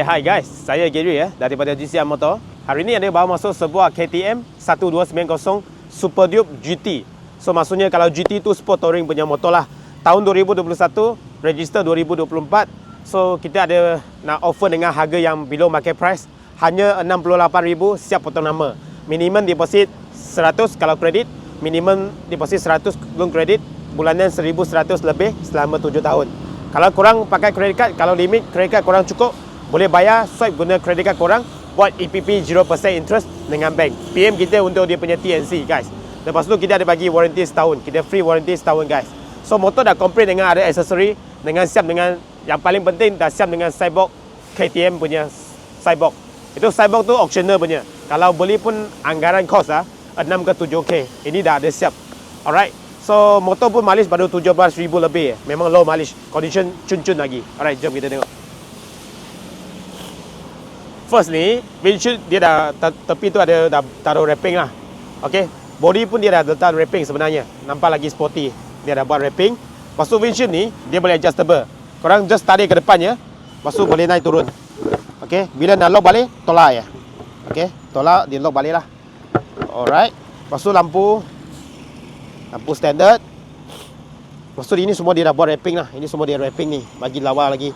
Hai guys, saya Gary daripada GCR Motor. Hari ini ada bawa masuk sebuah KTM 1290 Super Duke GT. So maksudnya kalau GT tu sport touring punya motor lah. Tahun 2021, register 2024. So kita ada nak offer dengan harga yang below market price, hanya 68,000 siap potong nama. Minimum deposit 100 kalau kredit, minimum deposit 100 belum kredit, bulanan 1,100 lebih selama 7 tahun. Kalau korang pakai credit card, kalau limit credit card korang cukup, boleh bayar swipe guna credit card korang, buat EPP 0% interest dengan bank. PM kita untuk dia punya TNC guys. Lepas tu kita ada bagi warranty setahun, kita free warranty setahun guys. So motor dah complete dengan ada aksesori, dengan siap dengan yang paling penting dah siap dengan sidebox KTM punya sidebox. Itu sidebox tu optional punya. Kalau beli pun anggaran kos 6 ke 7k. Ini dah ada siap. Alright. So motor pun mileage baru 17,000 lebih. Memang low mileage. Condition cun-cun lagi. Alright, jom kita tengok. First ni, windshield dia dah tepi tu ada dah taruh wrapping lah. Okay. Body pun dia dah letak wrapping sebenarnya. Nampak lagi sporty. Dia dah buat wrapping. Lepas tu windshield ni dia boleh adjustable. Korang just tarik ke depannya. Lepas tu boleh naik turun. Okay. Bila nak lock balik, tolak ya. Okay. Tolak, dia lock balik lah. Alright. Lepas tu lampu standard. Lepas tu ini semua dia dah buat wrapping lah. Ini semua dia wrapping ni. Bagi lawa lagi.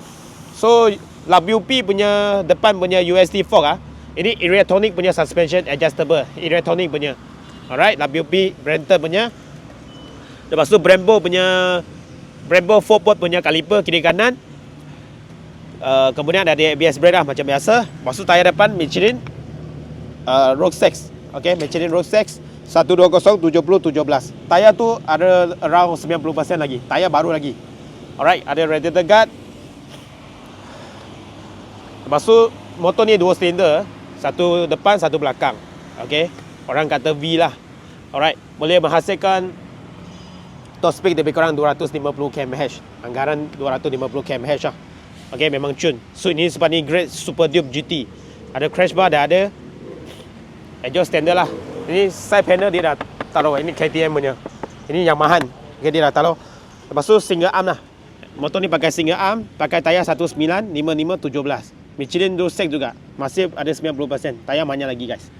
So WP punya depan punya USD fork ini Iriatonic punya suspension adjustable. Iriatonic punya. Alright, WP Brembo punya. Lepas tu Brembo 4-port punya kaliper kiri kanan. Kemudian ada ABS brake lah macam biasa. Lepas tu tayar depan Michelin Road 6. Okay, Michelin Road 6 120 70 17. Tayar tu ada around 90% lagi. Tayar baru lagi. Alright, ada radiator guard. Lepas tu motor ni 2 silinder, satu depan satu belakang. Okey, orang kata V lah. Alright, boleh menghasilkan top speed lebih kurang 250 km/h. Anggaran 250 km/h lah. Okey, memang cun. So ini sebenarnya grade Super Duke GT. Ada crash bar, dah ada. Exhaust standard lah. Ini side panel dia dah taruh. Ini KTM punya. Ini Yamaha. Okay, dia dah taruh. Lepas tu single arm lah. Motor ni pakai single arm, pakai tayar 19 55 17. Michelin Road 6 juga. Masih ada 90%. Tayar banyak lagi guys.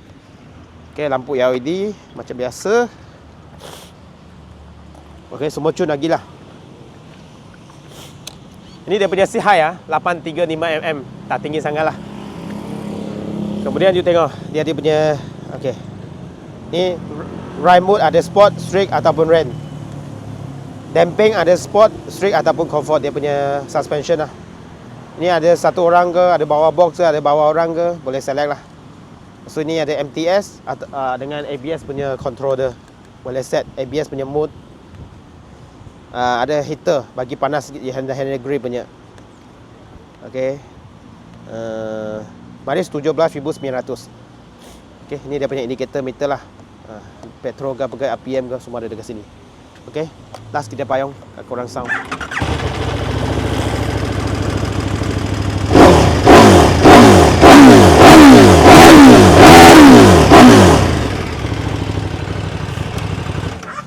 Okay, lampu LED macam biasa. Okay, semua cun lagi lah. Ini dia punya seat height 835mm. Tak tinggi sangat lah. Kemudian you tengok dia punya. Okay, ni ride mode ada sport, strict ataupun rain. Damping ada sport, strict ataupun comfort. Dia punya suspension lah. Ini ada satu orang ke, ada bawa box ke, ada bawa orang ke, boleh select lah. So ini ada MTS dengan ABS punya controller. Boleh set ABS punya mode. Ada heater bagi panas sikit di handle grip punya. Okay. Mileage 17,900. Okay, ini dia punya indikator meter lah. Petrol ke, pegang RPM ke, semua ada dekat sini. Okay, last kita payung korang sound.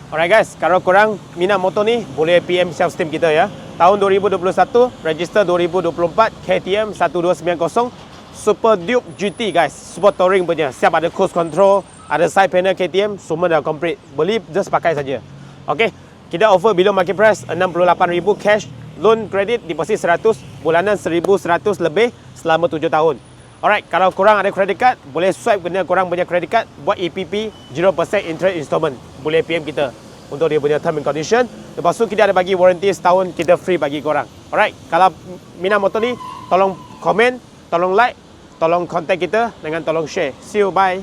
Alright guys, kalau korang minat motor ni, boleh PM self-steam kita ya. Tahun 2021, register 2024, KTM 1290 Super Duke GT guys. Sport touring punya. Siap ada cruise control, ada side panel KTM, semua dah complete. Beli just pakai saja. Okay, kita offer below market price 68,000 cash, loan credit deposit 100, bulanan 1,100 lebih selama 7 tahun. Alright, kalau korang ada credit card, boleh swipe guna korang punya credit card, buat EPP 0% interest installment. Boleh PM kita untuk dia punya term and condition. Lepas tu kita ada bagi warranty setahun, kita free bagi korang. Alright, kalau minat motor ni, tolong komen, tolong like, tolong contact kita dengan tolong share. See you, bye.